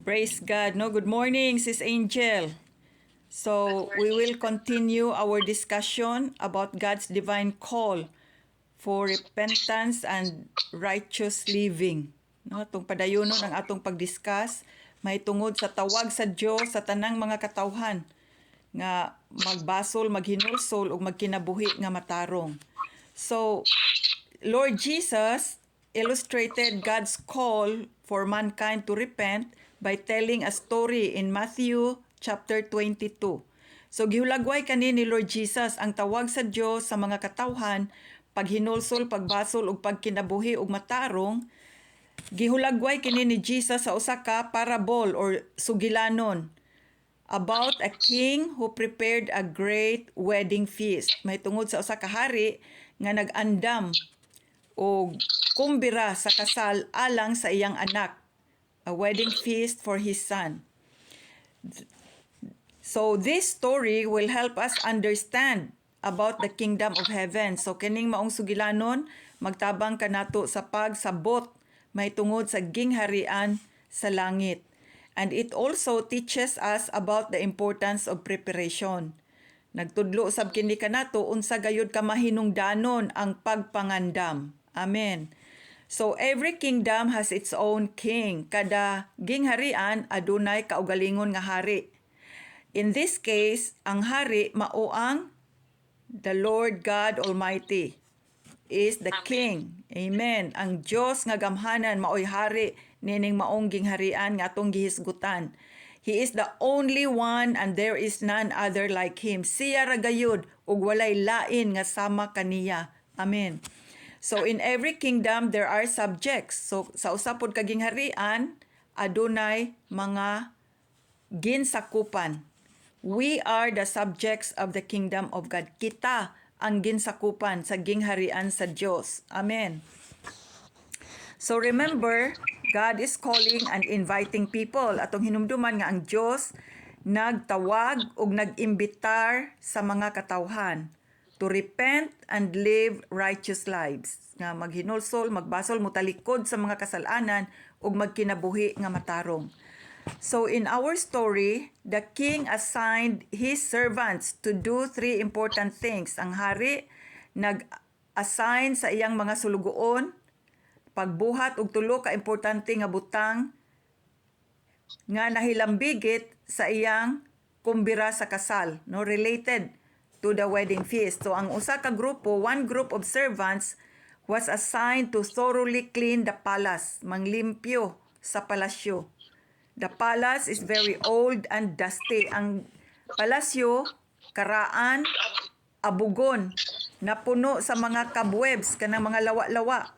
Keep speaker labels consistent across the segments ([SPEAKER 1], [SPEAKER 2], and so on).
[SPEAKER 1] Praise God. No, good morning, Sis Angel. So, we will continue our discussion about God's divine call for repentance and righteous living. No, itong padayonon ang atong pag-discuss may tungod sa tawag sa Dios sa tanang mga katawhan nga magbasol, maghinulsol ug magkinabuhi nga matarong. So, Lord Jesus illustrated God's call for mankind to repent by telling a story in Matthew chapter 22. So gihulagway kani ni Lord Jesus ang tawag sa Dios sa mga katawhan, paghinulsol, pagbasol ug pagkinabuhi ug matarong. Gihulagway kini ni Jesus sa usa ka parable or sugilanon about a king who prepared a great wedding feast. May tungod sa usa ka hari nga nag-andam o kumbira sa kasal alang sa iyang anak, a wedding feast for his son. So this story will help us understand about the kingdom of heaven. So kining maong sugilanon magtabang kanato sa pagsabot may tungod sa gingharian sa langit. And it also teaches us about the importance of preparation. Nagtudlo usab kini kanato unsa gayud ka mahinungdanon ang pagpangandam. Amen. So every kingdom has its own king. Kada gingharian adunay kaugalingon nga hari. In this case, ang hari mao ang the Lord God Almighty is the king. Amen. Ang Dios nga gamhanan maoy hari nining maong gingharian nga atong gihisgutan. He is the only one and there is none other like him. Siya ra gayud ug walay lain nga sama kaniya. Amen. So in every kingdom there are subjects. So sa usa pod ka gingharian adunay mga ginsakupan. We are the subjects of the kingdom of God. Kita ang ginsakupan sa gingharian sa Dios. Amen. So remember, God is calling and inviting people. Atong hinumduman nga ang Dios nagtawag ug nag-imbitar sa mga katawhan to repent and live righteous lives. Nga maghinulsol, magbasol, mutalikod sa mga kasalanan ug magkinabuhi nga matarong. So in our story, the king assigned his servants to do three important things. Ang hari nag-assign sa iyang mga sulugoon pagbuhat og tulo ka importante nga butang nga nahilambigit sa iyang kumbira sa kasal, no, related to the wedding feast. So ang usa ka grupo, one group of servants was assigned to thoroughly clean the palace, manglimpyo sa palasyo. The palace is very old and dusty. Ang palasyo, karaan, abugon, napuno sa mga cobwebs, kanang mga lawa-lawa.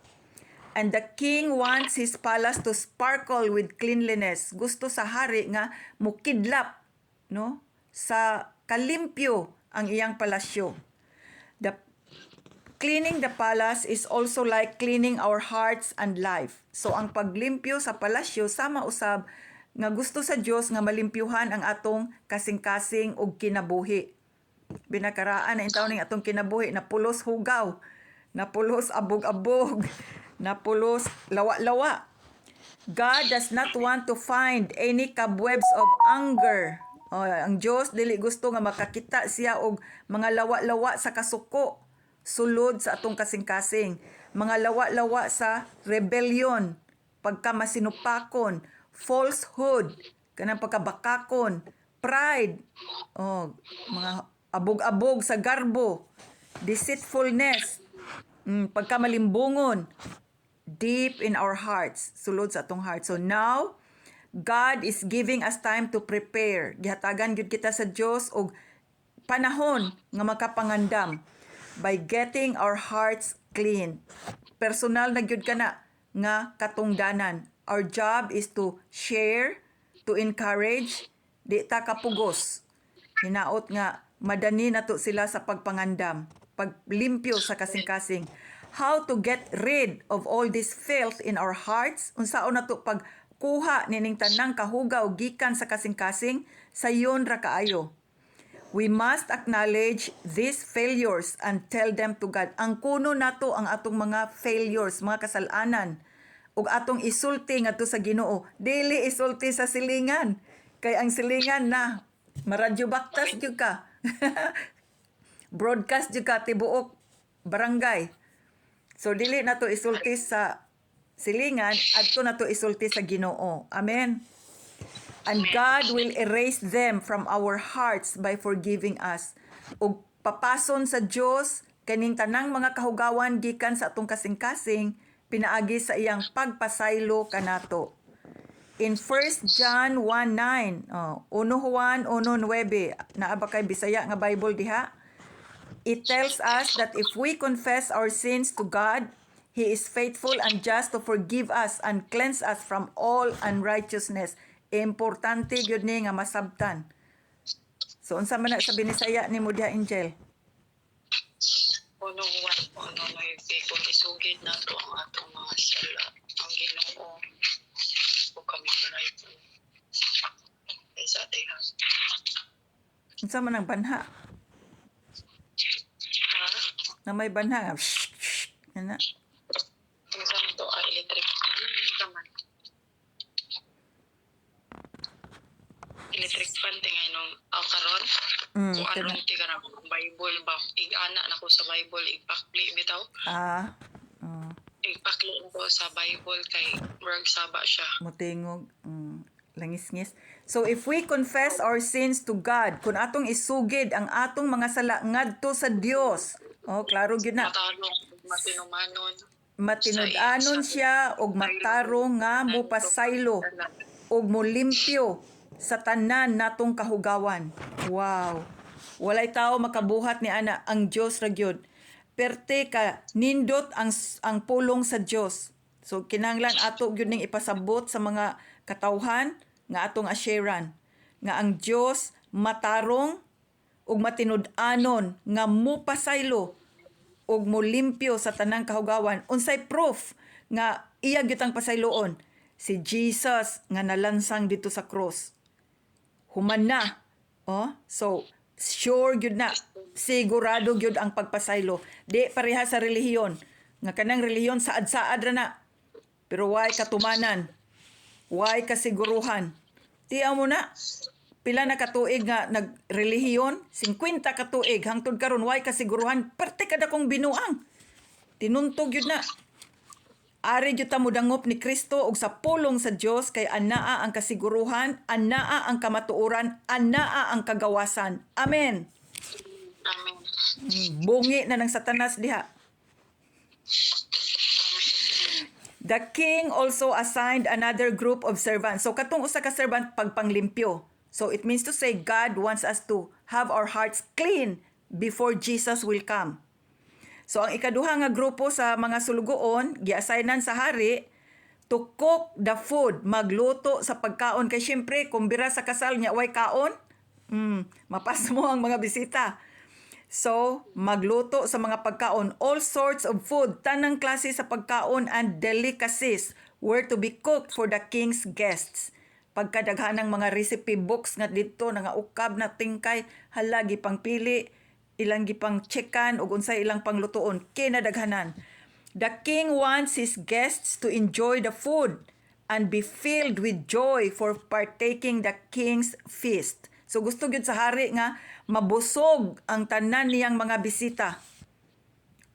[SPEAKER 1] And the king wants his palace to sparkle with cleanliness. Gusto sa hari nga mukidlap, no, sa kalimpyo ang iyang palasyo. Cleaning the palace is also like cleaning our hearts and life. So ang paglimpyo sa palasyo sama usab nga gusto sa Dios nga malimpyuhan ang atong kasing-kasing ug kinabuhi. Binakaraan na intaw ning atong kinabuhi na pulos hugaw, na pulos abog-abog, na pulos lawa-lawa. God does not want to find any cobwebs of anger. Ang Dios dili gusto nga makakita siya og mga lawa-lawa sa kasuko sulod sa atong kasing-kasing, mga lawa-lawa sa rebellion, pagkamasinupakon, falsehood, kanang pagkabakakon, pride, mga abog-abog sa garbo, deceitfulness, pagkamalimbungon, deep in our hearts, sulod sa atong heart. So now, God is giving us time to prepare. Gihatagan gyud kita sa Dios og panahon nga makapangandam by getting our hearts clean. Personal na gyud kana nga katungdanan. Our job is to share, to encourage, di ta kapugos. Hinaot nga madani nato sila sa pagpangandam, paglimpyo sa kasing-kasing. How to get rid of all this filth in our hearts? Unsaon nato pagkuha nining tanang kahugaw gikan sa kasing-kasing sayon ra kaayo. We must acknowledge these failures and tell them to God. Ang kuno nato ang atong mga failures, mga kasalanan. ug atong isulti ngadto sa Ginoo. Dili isulti sa silingan. Kay ang silingan na maradyo baktas jud ka. Broadcast jud ka tibuok barangay. So dili na to isulti sa silingan, adto na to isulti sa Ginoo. Amen. And God will erase them from our hearts by forgiving us. Ug papason sa Dios kaning tanang mga kahugawan gikan sa atong kasing-kasing pinaagi sa iyang pagpasaylo kanato. In 1 John 1:9, 1 Juan 1:9, naa ba kay Bisaya nga Bible diha? It tells us that if we confess our sins to God, He is faithful and just to forgive us and cleanse us from all unrighteousness. Importante gyud ni nga masabtan. So unsa man na sa Binisaya nimo diha, Angel?
[SPEAKER 2] Uno Juan, kung isugid na to ang atong mga sala, ang Ginoo, o kami right ay sa atin.
[SPEAKER 1] Unsa man ang banha?
[SPEAKER 2] Ha?
[SPEAKER 1] Na may banha nga. Ana.
[SPEAKER 2] Kung saan to ay electric fan, man. Electric fan tingay nung karon. Kung
[SPEAKER 1] Kana.
[SPEAKER 2] anong tiga na Bible ba, ig-ana na ko sa Bible, ipakli bitaw. Ipakli ko sa Bible kay Berg Saba siya.
[SPEAKER 1] Mutingog. Langis-ngis. So if we confess our sins to God, kung atong isugid ang atong mga sala ngadto sa Dios, klaro gyud na.
[SPEAKER 2] Matalong, matinumanon.
[SPEAKER 1] Matinud-anon siya og matarong nga mopasaylo og molimpyo sa tanan natong kahugawan. Wow. Walay tao makabuhat ni ana, ang Dios ra gyud. Perte ka nindot ang pulong sa Dios. So kinahanglan ato gyud ning ipasabot sa mga katawhan nga atong asheran nga ang Dios matarong ug matinud-anon nga mopasaylo ug molimpyo sa tanang kahugawan. Unsay proof nga iya gyud ang pasayloon? Si Jesus nga nalansang dito sa cross. Human na. So sure gyud na. Sigurado gyud ang pagpasaylo. Di pareha sa relihiyon. Nga kanang relihiyon saad-saad ra na. Pero why katumanan? Why kasiguruhan? Tiyaw mo na. Pila na katuig nga nagrelihiyon? 50 katuig. Hangtod karon why kasiguruhan? Parte kada kong binuang. Tinuntog yun na. Ari jud ta mo dangop ni Kristo ug sa pulong sa Dios kay anaa ang kasiguruhan, anaa ang kamatuoran, anaa ang kagawasan. Amen.
[SPEAKER 2] Amen.
[SPEAKER 1] Bungi na ng Satanas diha. The king also assigned another group of servants. So katong usa ka servant pagpanglimpyo. So it means to say God wants us to have our hearts clean before Jesus will come. So ang ikaduha nga grupo sa mga sulugoon, giassignan sa hari to cook the food, magluto sa pagkaon. Kay syempre, kung bira sa kasal niya, way kaon, mapas mo ang mga bisita. So, magluto sa mga pagkaon, all sorts of food, tanang klase sa pagkaon and delicacies were to be cooked for the king's guests. Pagkadaghan ng mga recipe books nga dito, nga ukab na tingkay, halagi pang pili, ilang gipang checkan ug unsay ilang panglutoon, kinadaghanan. The king wants his guests to enjoy the food and be filled with joy for partaking the king's feast. So gusto gyud sa hari nga mabusog ang tanan niyang mga bisita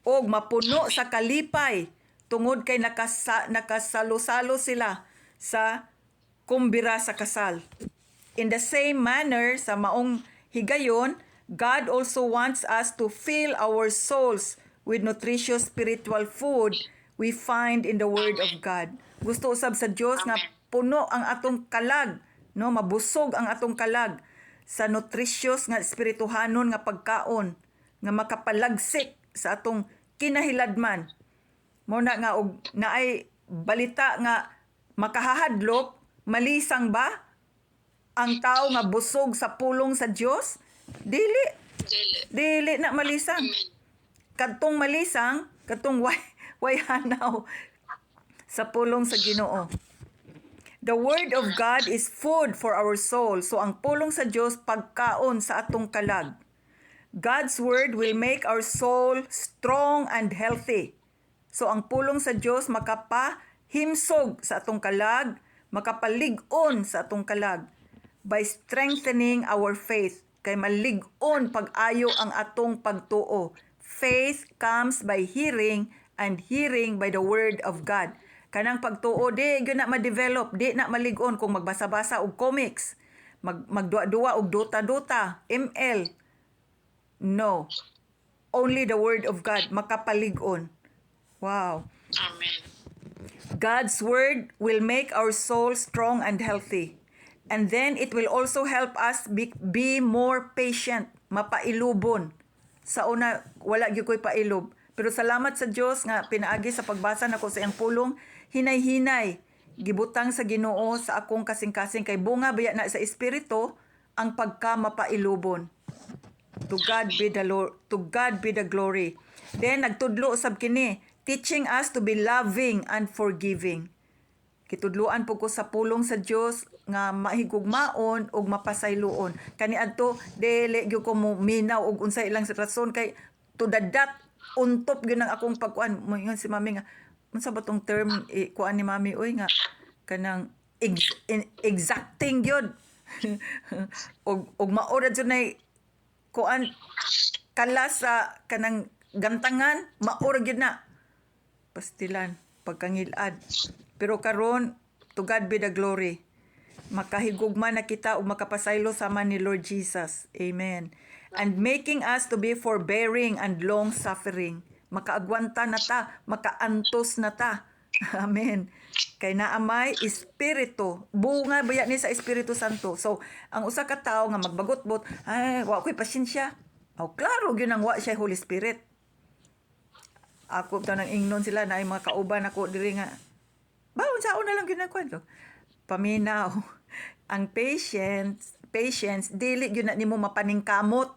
[SPEAKER 1] og mapuno sa kalipay tungod kay nakasalo-salo sila sa kumbira sa kasal. In the same manner, sa maong higayon, God also wants us to fill our souls with nutritious spiritual food we find in the Word of God. Gusto usab sa Dios nga puno ang atong kalag, no, mabusog ang atong kalag sa nutritious nga espirituhanon nga pagkaon nga makapalagsik sa atong kinahiladman. Mo na nga og naay balita nga makahahadlok, malisang ba ang tao nga busog sa pulong sa Dios? Dili na malisang. Kadtong malisang, kadtong way hanaw sa pulong sa Ginoo. The Word of God is food for our soul. So ang pulong sa Dios pagkaon sa atong kalag. God's Word will make our soul strong and healthy. So ang pulong sa Dios himsog sa atong kalag, makapalig-on sa atong kalag by strengthening our faith. Kay malig-on pag-ayo ang atong pagtuo. Faith comes by hearing and hearing by the word of God. Kanang pagtuo, di yun na ma-develop, di na malig-on kung magbasa-basa og comics, magdua-dua og duta-duta, ML. No. Only the word of God makapalig-on. Wow.
[SPEAKER 2] Amen.
[SPEAKER 1] God's word will make our soul strong and healthy. And then it will also help us be more patient, mapailubon. Sa una, wala gyud ko'y pailob. Pero salamat sa Dios nga pinaagi sa pagbasa nako sa iyang pulong, hinay-hinay gibutang sa Ginoo sa akong kasing-kasing kay bunga baya na sa espiritu ang pagka mapailubon. To God be the glory. Then nagtudlo usab kini, teaching us to be loving and forgiving. Kitudloan po ko sa pulong sa Dios nga mahigugmaon og mapasayloon. Kaniadto dili gyud ko mo minaw og unsay ilang rason kay to the dot untop gyud ang akong pagkuan. Moingon si mami nga unsa ba tong term kuan ni mami oy nga kanang exacting gyud. og maorad jud nay kuan kala sa kanang gantangan maorad gyud na pastilan pagkangilad. Pero karon, to God be the glory. Makahigugma na kita o makapasaylo sama ni Lord Jesus. Amen. And making us to be forbearing and long-suffering. Makaagwanta na ta, makaantos na ta. Amen. Kay naamay espiritu. Bunga baya ni sa Espiritu Santo. So, ang usa ka tawo nga magbagot-bot, ay, wa ko'y pasyensya. Oh, klaro, yun ang wa siya Holy Spirit. Ako daw nang ingnon sila na ay mga kauban ako diri nga bawon sa una lang ginakuan ko. Paminaw. Ang patience dili gyud na nimo mapaningkamot.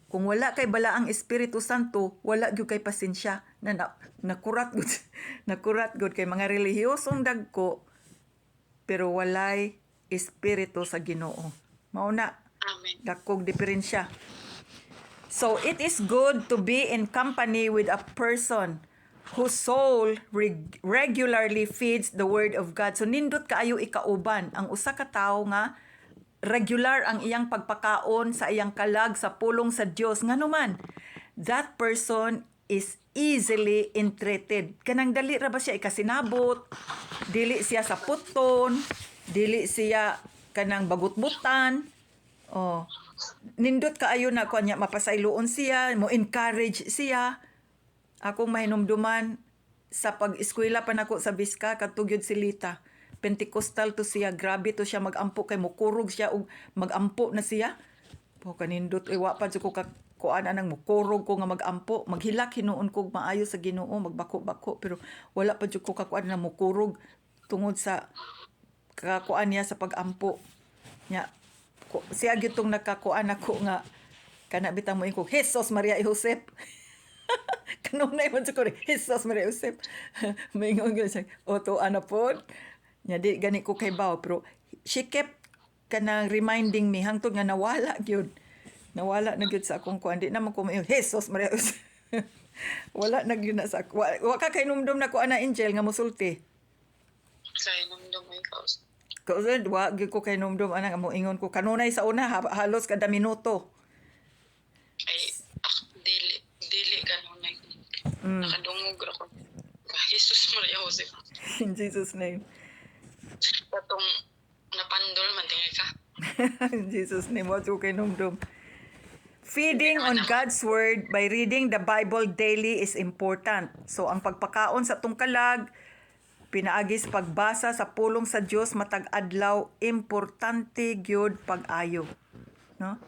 [SPEAKER 1] Kung wala kay bala ang Espiritu Santo, wala gyud kay pasensya na nakurat gud. Nakurat gud kay mga relihiyosong dagko pero walay espiritu sa Ginoo. Mao na
[SPEAKER 2] Amen.
[SPEAKER 1] dakog diferensya. So it is good to be in company with a person whose soul regularly feeds the word of God. So nindot kaayo ikauban ang usa ka tawo nga regular ang iyang pagpakaon sa iyang kalag sa pulong sa Dios. Nganuman, that person is easily entreated. Kanang dali ra ba siya ikasinabot? Dili siya sa puton, dili siya kanang bagutbutan. Oh, nindot kaayo na kanya mapasayloon siya, mo encourage siya. Akong mahinumduman sa pag-eskwela pa nako sa Biska katugyod si Lita. Pentecostal to siya, grabe to siya magampo kay mukurog siya og magampo na siya. Po kanindot wa pa ko kuan anang mukurog ko nga magampo, maghilak hinuon ko maayo sa Ginoo, magbako-bako pero wala pa jud ko kakuan na mukurog tungod sa kakuan niya sa pagampo. Nya siya gyud tong nakakuan ako nga kana bitang mo ko Jesus Maria y Josep. Kanunay man ko Jesus Maria Josep. Maingon gyud siya to ana pod. Nya di gani ko kay baw pero she kept kanang reminding me hangtod nga nawala gyud. Nawala na gyud sa akong kuan. Di naman ko maingon Jesus Maria Josep. Wala na gyud na sa wa ka kay numdum na ko ana angel nga mosulti.
[SPEAKER 2] Kay namdam ay kaus.
[SPEAKER 1] Kasi wa gyud ko kay numdum ana nga moingon ko kanunay sa una halos kada minuto.
[SPEAKER 2] Ay dili kanunay. Nakadungog ra ko. Jesus Maria Joseph.
[SPEAKER 1] In Jesus name.
[SPEAKER 2] Katong napandol man tingay ka.
[SPEAKER 1] In Jesus name, what's okay numdum. Feeding on God's Word by reading the Bible daily is important. So, ang pagpakaon sa atong kalag, pinaagis pagbasa sa pulong sa Dios matag adlaw, importante gyud pag-ayo. No?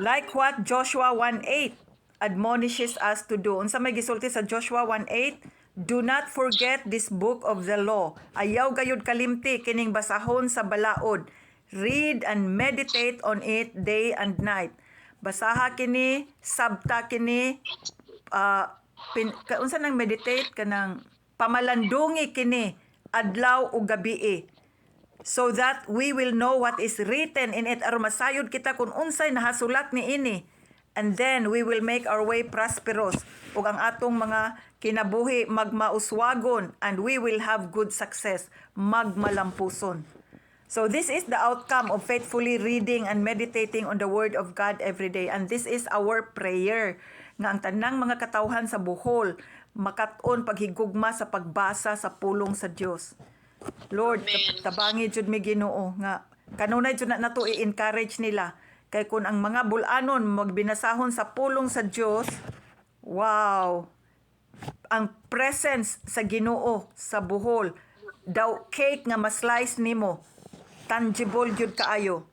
[SPEAKER 1] Like what Joshua 1:8 admonishes us to do. Unsa may gisulti sa Joshua 1:8? Do not forget this book of the law. Ayaw gayud kalimti kining basahon sa balaod. Read and meditate on it day and night. Basaha kini, sabta kini, unsa nang meditate kanang pamalandungi kini adlaw ug gabi. So that we will know what is written in it aron masayod kita kung unsay nahasulat ni ini. and then we will make our way prosperous, ug ang atong mga kinabuhi magmauswagon, and we will have good success, magmalampuson. So this is the outcome of faithfully reading and meditating on the Word of God every day. And this is our prayer, nga ang tanang mga katawhan sa buhol makat-on paghigugma sa pagbasa sa pulong sa Dios. Lord,
[SPEAKER 2] Amen.
[SPEAKER 1] tabangi jud mi Ginoo nga kanunay jud na nato i-encourage nila kay kun ang mga bul-anon magbinasahon sa pulong sa Dios, wow, ang presence sa Ginoo sa buhol, daw cake nga ma-slice nimo, tangible jud kaayo.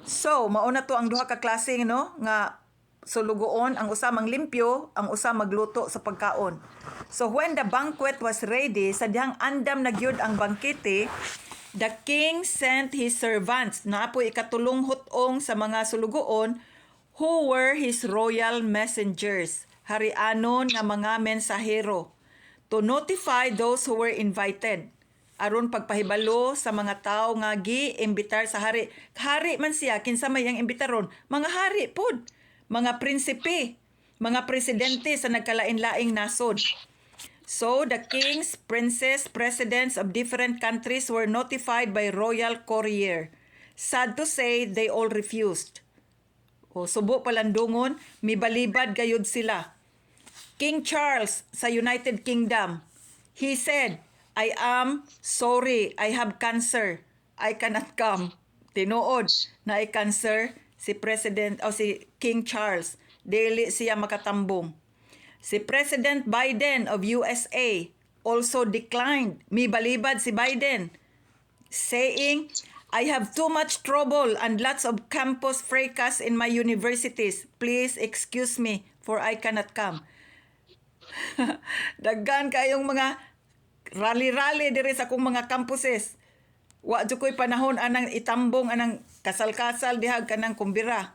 [SPEAKER 1] So, mauna to ang duha ka klase no nga sulugoon, ang usa manglimpyo, ang usa magluto sa pagkaon. So when the banquet was ready, sa dihang andam na gyud ang bangkete, the king sent his servants, naapoy ikatulong hutong sa mga sulugoon, who were his royal messengers, harianon nga mga mensahero, to notify those who were invited, aron pagpahibalo sa mga tao nga gi-imbitar sa hari. Hari man siya, kinsa may ang imbitaron? Mga hari pod, mga prinsipe, mga presidente sa nagkalain-laing nasod. So the kings, princes, presidents of different countries were notified by royal courier. Sad to say, they all refused. O subo palandungon, mibalibad gayud sila. King Charles sa United Kingdom, he said, I am sorry, I have cancer. I cannot come. Tinuod na ay cancer si President o si King Charles. Dili siya makatambong. Si President Biden of USA also declined. Mibalibad si Biden, saying, I have too much trouble and lots of campus fracas in my universities. Please excuse me for I cannot come. Daggan kayong mga rally-rally diri sa akong mga campuses. Wa jud ko'y panahon anang itambong anang kasal-kasal dihag kanang kumbira.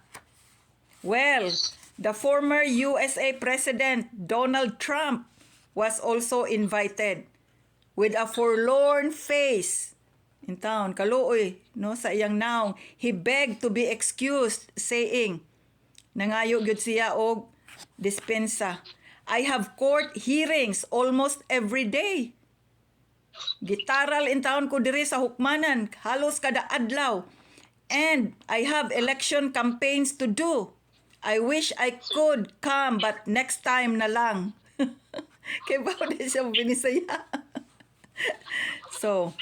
[SPEAKER 1] Well, the former USA President Donald Trump was also invited with a forlorn face. In town, kaluoy, no, sa iyang naong, he begged to be excused, saying, nangayo gyud siya og dispensa. I have court hearings almost every day. Gitaral in town ko diri sa hukmanan, halos kada adlaw. And I have election campaigns to do. I wish I could come, but next time na lang. Kaya ba di siya binisaya? So,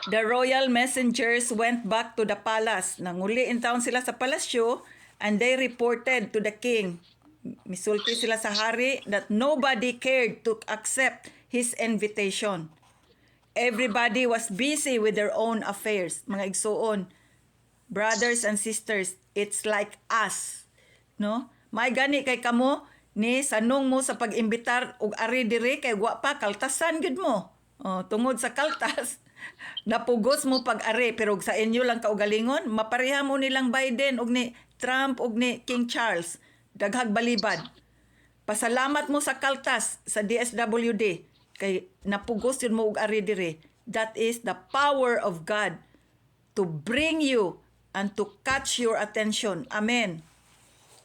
[SPEAKER 1] the royal messengers went back to the palace. Nanguli in town sila sa palasyo, and they reported to the king. Misulti sila sa hari that nobody cared to accept his invitation. Everybody was busy with their own affairs. Mga igsuon, brothers and sisters, it's like us, no? May gani kay kamo ni sanong mo sa pag-imbitar og ari diri kay wa pa kaltasan gud mo. Tungod sa kaltas, napugos mo pag-ari pero sa inyo lang kaugalingon, mapareha mo nilang Biden og ni Trump og ni King Charles, daghag balibad. Pasalamat mo sa kaltas sa DSWD kay napugos yun mo og ari diri. That is the power of God to bring you and to catch your attention. Amen.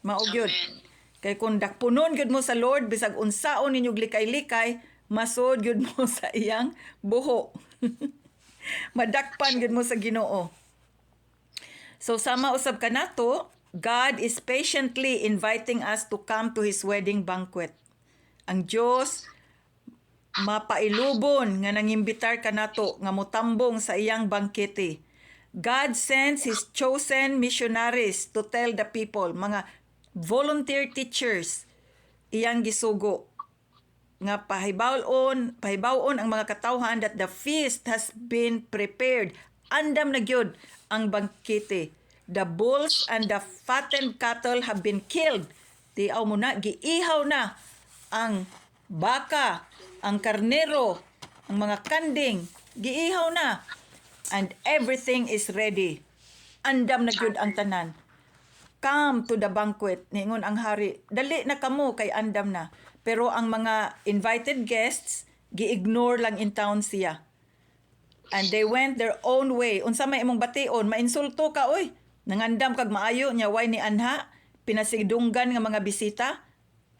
[SPEAKER 1] Maog yun.
[SPEAKER 2] Amen.
[SPEAKER 1] Kay kung dakpunon gyud mo sa Lord, bisag unsaon ninyong likay-likay, masod gyud mo sa iyang buho. Madakpan gyud mo sa Ginoo. So sama usab kanato, God is patiently inviting us to come to His wedding banquet. Ang Dios mapailubon nga nangimbitar kanato nga motambong sa iyang bangkete. God sends His chosen missionaries to tell the people, mga volunteer teachers, iyang gisugo nga pahibawon ang mga katawhan that the feast has been prepared. Andam na gyud ang bangkete. The bulls and the fattened cattle have been killed. Tiaw mo na, giihaw na ang baka, ang karnero, ang mga kanding, giihaw na. And everything is ready. Andam na gyud ang tanan. Come to the banquet, ningon ang hari. Dali na kamo kay andam na. Pero ang mga invited guests, gi-ignore lang in town siya. And they went their own way. Unsa may imong bation, mainsulto ka, oy. Nangandam kag maayo nya way ni anha, pinasidunggan nga mga bisita,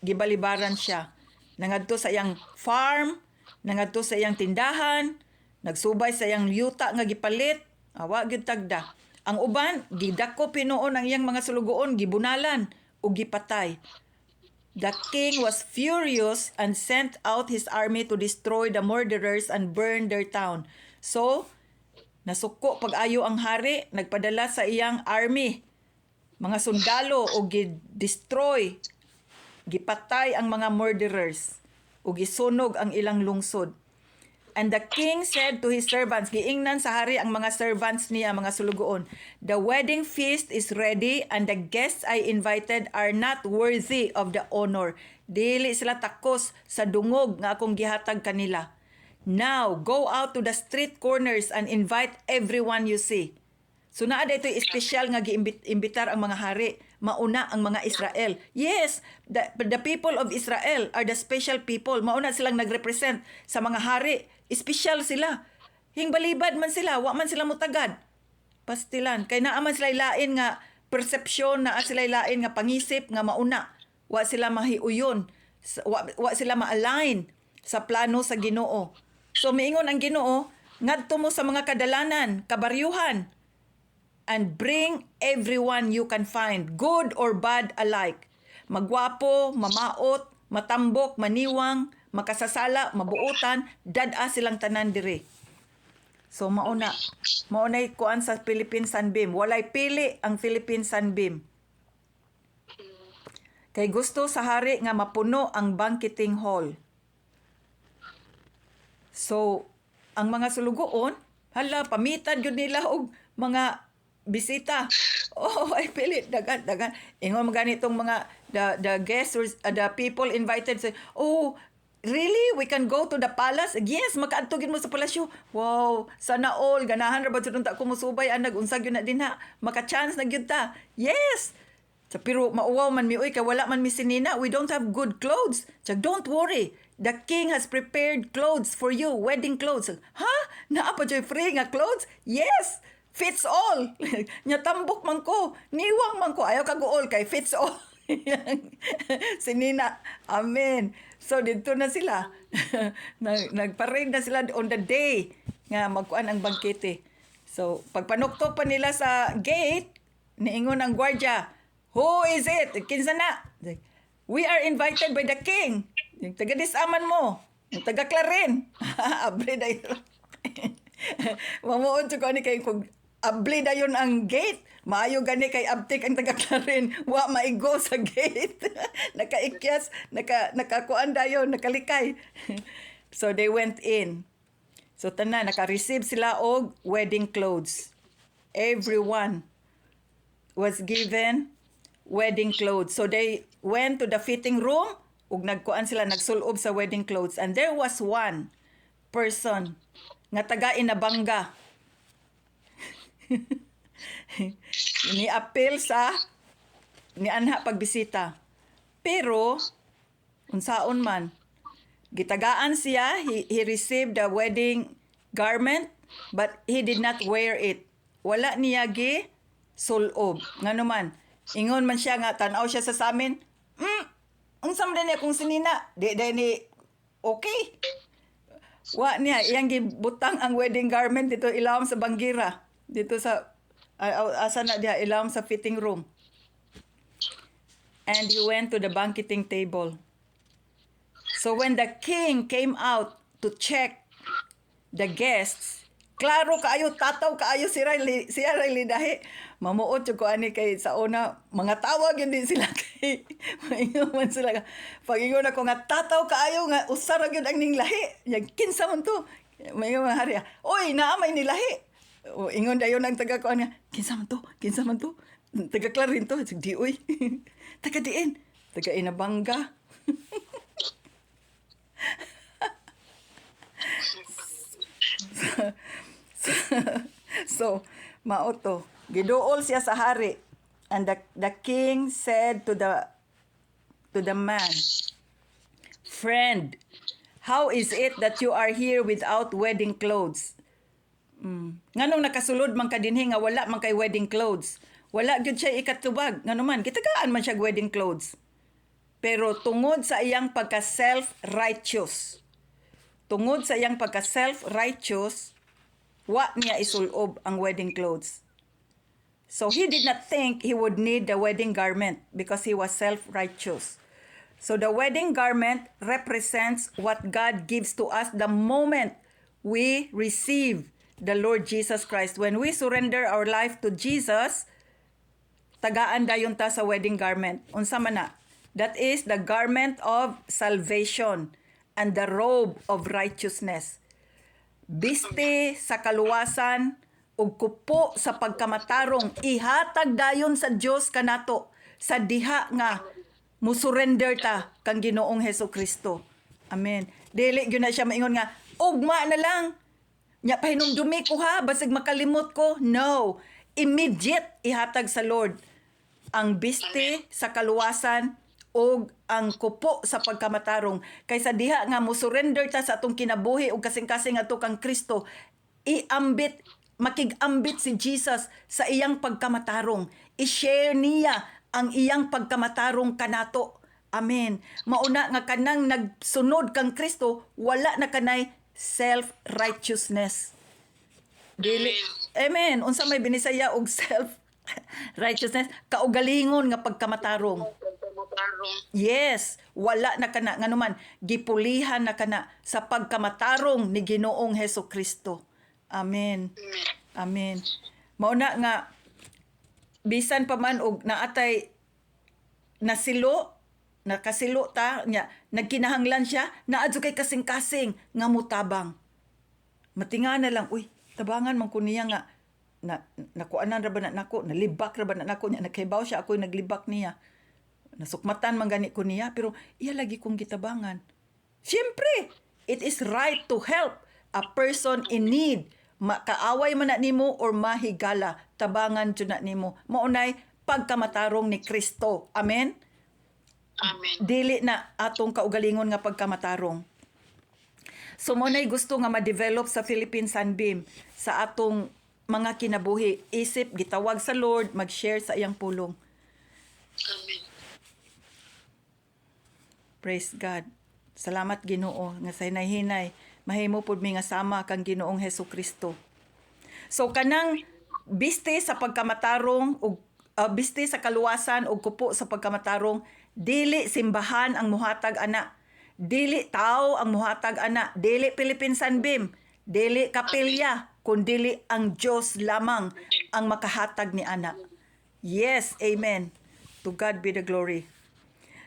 [SPEAKER 1] gibalibaran siya. Nangadto sa iyang farm, nangadto sa iyang tindahan, nagsubay sa iyang yuta nga gipalit, awa gyud tagda. Ang uban, gidako pinuon ang iyang mga sulugoon, gibunalan ug gipatay. The king was furious and sent out his army to destroy the murderers and burn their town. So, nasuko pag-ayo ang hari, nagpadala sa iyang army, mga sundalo, o gi-destroy, gipatay ang mga murderers, o gisunog ang ilang lungsod. And the king said to his servants, giingnan sa hari ang mga servants niya, mga sulugoon, the wedding feast is ready and the guests I invited are not worthy of the honor. Dili sila takos sa dungog nga akong gihatag kanila. Now, go out to the street corners and invite everyone you see. So naa dito espesyal nga giimbitar ang mga hari, mauna ang mga Israel. Yes, the people of Israel are the special people. Mauna silang nagrepresent sa mga hari. Espesyal sila. Hingbalibad man sila, wa man sila mutagad. Pastilan, kay naa man sila lain nga persepsyon, naa sila lain nga pangisip nga mauna. Wa sila mahiuyon, wa sila ma-align sa plano sa Ginoo. So miingon ang Ginoo, ngadto mo sa mga kadalanan, kabaryuhan, and bring everyone you can find, good or bad alike. Magwapo, mamaot, matambok, maniwang, makasasala, mabuutan, dad-a silang tanan diri. So maunay kuan sa Philippine Sunbeam. Walay pili ang Philippine Sunbeam. Kay gusto sa hari nga mapuno ang banqueting hall. So ang mga sulugoon, hala, pamitan yun nila og mga bisita. Oh, ay pili, dagan. Ingon mo ganitong mga, the guests, the people invited, say, oh, really? We can go to the palace? Yes, makaadtugin mo sa palasyo. Wow, sana all. Ganahan ra ba sa ta kumusubay ang nag-unsag yun na din ha. Maka-chance na gyud ta. Yes! Pero mauwaw man mi, uy, kay wala man mi sinina. We don't have good clothes. Don't worry. The king has prepared clothes for you, wedding clothes. Ha? Naa pa dyan free nga clothes? Yes! Fits all. Nyatambok man ko. Niwang man ko. Ayaw kaguol kay fits all. Sinina. Amen. So, dito na sila. Nagparade na sila on the day nga magkuan ang bangkete. So, pagpanuktok pa nila sa gate, niingon ang gwardiya, who is it? Kinsa na? We are invited by the king. Yung taga-disaman mo. Yung taga-Clarin. Abli na yun. Mamuon ko ni kay kung abli na yun ang gate. Maayo gani kay abtik ang taga-Clarin. Wa maigo sa gate. Nakaikyas. Nakakuan dayon. Nakalikay. So they went in. So tanan, naka-receive sila og wedding clothes. Everyone was given wedding clothes. So they went to the fitting room ug nagkuan sila, nagsulob sa wedding clothes. And there was one person nga taga Inabanga. Ni-appeal sa nianha pagbisita. Pero unsaon man, gitagaan siya, he received the wedding garment but he did not wear it. Wala niya gi sulob. Ngano man, ingon man siya nga tan-aw siya sa samin. Unsa man niya kung sinina? Di ni okay. Wa niya iyang gibutang ang wedding garment dito ilawom sa banggira. Dito sa asa na diha ilawom sa fitting room. And he went to the banqueting table. So when the king came out to check the guests, klaro kaayo, tataw kaayo siya ray dahi. Mamuot yung kuani kay sa una, mga tawag yun din sila kay maingon man sila. Pag-ingon ako nga tataw kaayo nga usara yun ang ning lahi. Yang kinsa man to. Maingon man hari. Oy, naamay ni lahi. O ingon dayon ang taga kuan nga, kinsa man to? Kinsa man to? Taga Clarin to. Di oy. Taga diin. Taga Inabanga. So, mauto. Giduol siya sa hari. And the king said to the man, friend, how is it that you are here without wedding clothes? Nganong nakasulod man ka dinhi nga wala man kay wedding clothes? Wala gyud siya ikatubag. Nganuman, gitagaan man siya wedding clothes. Pero tungod sa iyang pagka self-righteous, tungod sa iyang pagka self-righteous, wa niya isulob ang wedding clothes. So he did not think he would need the wedding garment because he was self-righteous. So the wedding garment represents what God gives to us the moment we receive the Lord Jesus Christ. When we surrender our life to Jesus, tagaan dayon ta sa wedding garment. Unsa man na? That is the garment of salvation and the robe of righteousness. Biste sa kaluwasan ug kupo sa pagkamatarong ihatag dayon sa Dios kanato sa diha nga musurrender ta kang Ginoong Hesukristo. Amen. Dili gyud na siya maingon nga ugma na lang. Nya pahinumdumi ko ha basig makalimot ko. No. Immediate ihatag sa Lord ang biste sa kaluwasan o ang kupo sa pagkamatarong. Kaysa diha nga mo surrender ta sa atong kinabuhi o kasing-kasing ato kang Kristo, makig-ambit si Jesus sa iyang pagkamatarong. I-share niya ang iyang pagkamatarong kanato. Amen. Mauna nga kanang nagsunod kang Kristo, wala na kanay self-righteousness. Dili. Amen. Unsa may binisaya og self-righteousness? Kaugalingon nga pagkamatarong. Yes, wala na kana nganuman gipulihan na kana sa pagkamatarong ni Ginoong Hesukristo. Amen. Amen. Mao na nga bisan pa man og naatay nakasilo ta nya nagkinahanglan siya naadto kay kasing-kasing nga mutabang. Matinga na lang, uy, tabangan man ko niya nga nakuanan ra ba na nako, nalibak ra ba na nako nya nagkaibaw siya ako'y naglibak niya. Nasukmatan man gani ko niya, pero iya lagi kong gitabangan. Siyempre, it is right to help a person in need. Makaaway man na nimo or mahigala, tabangan dyan na nimo. Maunay, pagkamatarong ni Kristo. Amen?
[SPEAKER 2] Amen.
[SPEAKER 1] Dili na atong kaugalingon nga pagkamatarong. So, maunay gusto nga ma-develop sa Philippine Sunbeam sa atong mga kinabuhi. Isip, gitawag sa Lord, mag-share sa iyang pulong.
[SPEAKER 2] Amen.
[SPEAKER 1] Praise God. Salamat Ginoo nga sa hinay-hinay mahimo pud mi nga sama kang Ginoong Hesukristo. So kanang biste sa pagkamatarong ug biste sa kaluwasan ug kupo sa pagkamatarong, dili simbahan ang muhatag ana. Dili tao ang muhatag ana, dili Philippine Sunbeam, dili kapilya, kundi ang Dios lamang ang makahatag ni ana. Yes, amen. To God be the glory.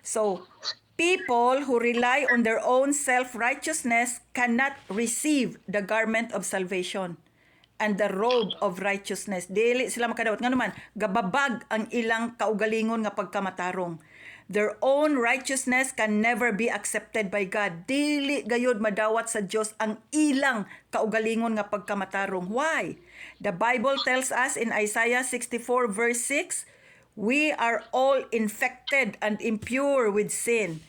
[SPEAKER 1] So, people who rely on their own self-righteousness cannot receive the garment of salvation and the robe of righteousness. Dili sila makadawat. Nga naman, gababag ang ilang kaugalingon nga pagkamatarong. Their own righteousness can never be accepted by God. Dili gayud madawat sa Dios ang ilang kaugalingon nga pagkamatarong. Why? The Bible tells us in Isaiah 64 verse 6, we are all infected and impure with sin.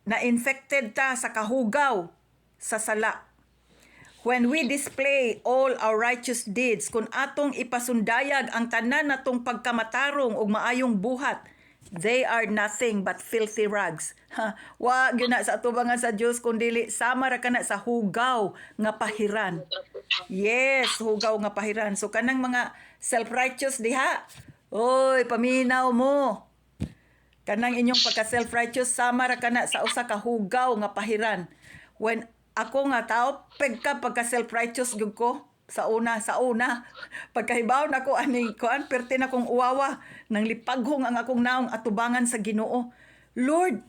[SPEAKER 1] Na-infected ta sa kahugaw, sa sala. When we display all our righteous deeds, kung atong ipasundayag ang tanan natong pagkamatarong ug maayong buhat, they are nothing but filthy rags. Wa gyud na sa atubangan sa Dios kundi sama ra kana sa hugaw nga pahiran. Yes, hugaw nga pahiran. So kanang mga self-righteous diha, oy, paminaw mo. Kanang inyong pagka-self-righteous, sama ra kana sa usa ka hugaw nga pahiran. When ako nga tao, pagka-self-righteous gyud ko sa una. Pagkahibaw na ko ani kuan perti na kong uwawa nang lipaghong ang akong naong atubangan sa Ginoo. Lord,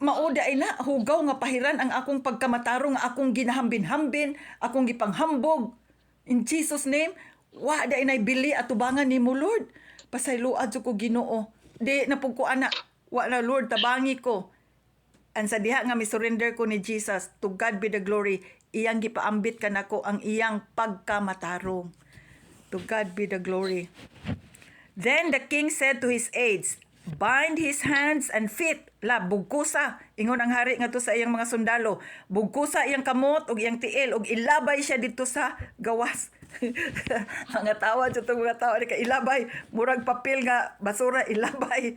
[SPEAKER 1] mauda ay na hugaw nga pahiran ang akong pagkamatarong nga akong ginahambin-hambin, akong gipanghambog. In Jesus name, wa da inay bili atubangan nimo Lord. Pasayload jud ko Ginoo. Di na pug ko ana, wa na Lord tabangi ko. An sa diha nga mi-surrender ko ni Jesus, to God be the glory. Iyang gipaambit kanako ang iyang pagkamatarong. To God be the glory. Then the king said to his aides, bind his hands and feet. Bugkusa. Ingon ang hari nga to sa iyang mga sundalo. Bugkusa iyang kamot ug iyang tiil ug ilabay siya dito sa gawas. Mga tawa sa itong mga tawa, ka ilabay, murag papel nga, basura, ilabay.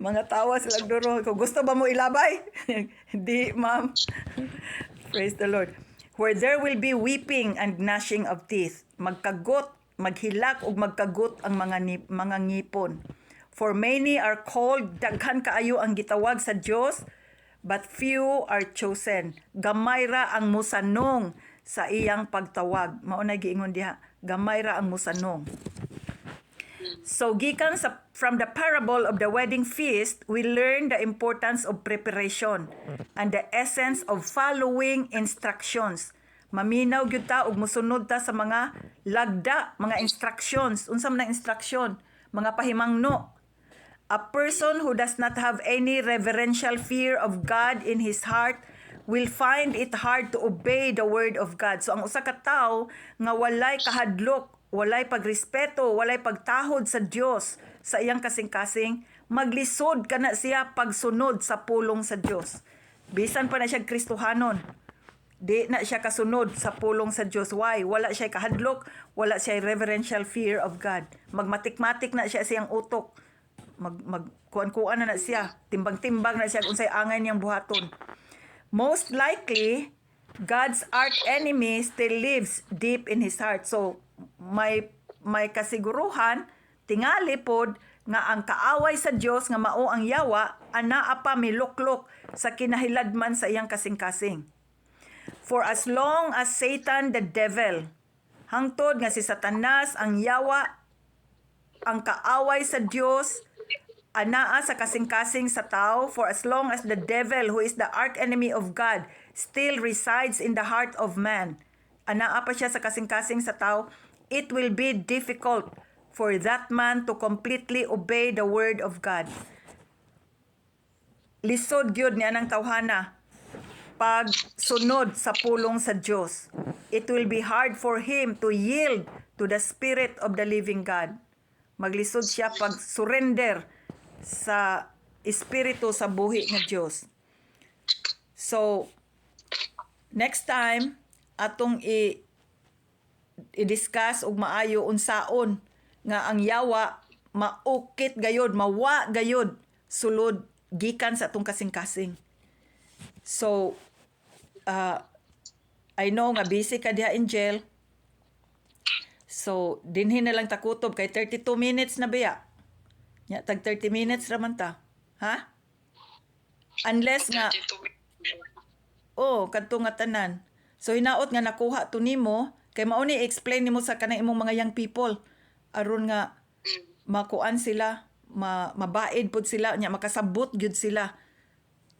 [SPEAKER 1] Mga tawa silang duro. Kung gusto ba mo ilabay? Di, ma'am. Praise the Lord. Where there will be weeping and gnashing of teeth. Magkagot, maghilak, ug magkagot ang mga ngipon. For many are called, daghan kaayo ang gitawag sa Dios, but few are chosen. Gamay ra ang musanong sa iyang pagtawag. Mao na giingon diha, gamay ra ang musanong. So gikan from the parable of the wedding feast, we learn the importance of preparation and the essence of following instructions. Maminaw gyud ta ug mosunod ta sa mga lagda, mga instructions. Unsa man ang instruction? Mga pahimangno. A person who does not have any reverential fear of God in his heart will find it hard to obey the word of God. So ang usa ka tawo nga walay kahadlok, walay pagrespeto, walay pagtahod sa Dios sa iyang kasing-kasing, maglisod kana siya pagsunod sa pulong sa Dios. Bisan pa na siya Kristohanon, di na siya kasunod sa pulong sa Dios. Why? Wala siya kahadlok, wala siya reverential fear of God. Magmatik-matik na siya siyang utok. Kuan-kuan na siya, timbang-timbang na siya unsay angay niyang buhaton. Most likely, God's arch enemy still lives deep in his heart. So, may kasiguruhan, tingali pod nga ang kaaway sa Dios nga mao ang yawa, anaa pa miluklok sa kinahiladman sa iyang kasing-kasing. For as long as Satan the devil, hangtod nga si Satanas ang yawa, ang kaaway sa Dios, anaa sa kasing-kasing sa tao, for as long as the devil, who is the arch-enemy of God, still resides in the heart of man, anaa pa siya sa kasing-kasing sa tao, it will be difficult for that man to completely obey the word of God. Lisod gyud niya ng tawhana pag sunod sa pulong sa Dios. It will be hard for him to yield to the Spirit of the living God. Maglisod siya pag surrender sa espiritu sa buhi nga Dios. So, next time atong i-discuss og maayo unsaon nga ang yawa maukit gayod, mawa gayod sulod gikan sa atong kasing-kasing. So, I know nga busy ka diha, Angel. So, dinhi na lang takutob kay 32 minutes na biya. Ya, tag 30 minutes raman ta. Ha? Unless nga, kadto nga tanan. So, hinaot nga nakuha to nimo, kay mao ni explain nimo sa kanang imong mga young people. Aron nga, makuan sila, mabaid pod sila, nya makasabot gyud sila.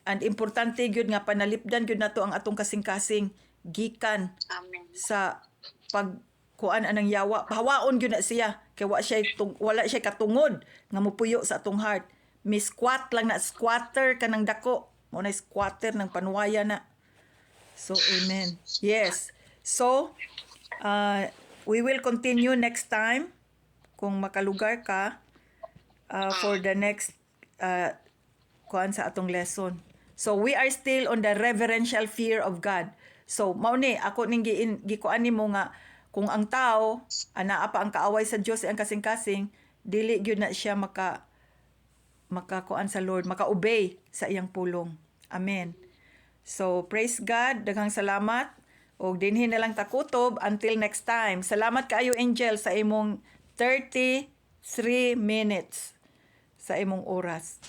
[SPEAKER 1] And importante gyud nga panalipdan gyud nato ang atong kasing-kasing gikan
[SPEAKER 2] Amen.
[SPEAKER 1] sa pagkuan anang yawa. Pahawaon gyud na siya kay wala siya katungod nga mopuyo sa atong heart. Squat lang na, squatter kanang dako. Mo na squatter ng panuwaya na. So amen. Yes. So we will continue next time kung makalugar ka for the next kuan sa atong lesson. So we are still on the reverential fear of God. So mao ni ako ning gikuan nimo nga kung ang tao anaa pa ang kaaway sa Dios ang kasing-kasing, dili gyud na siya makakuan sa Lord, maka-obey sa iyang pulong. Amen. So praise God, daghang salamat og dinhi na lang takutob until next time. Salamat kaayo, Angel, sa imong 33 minutes sa imong oras.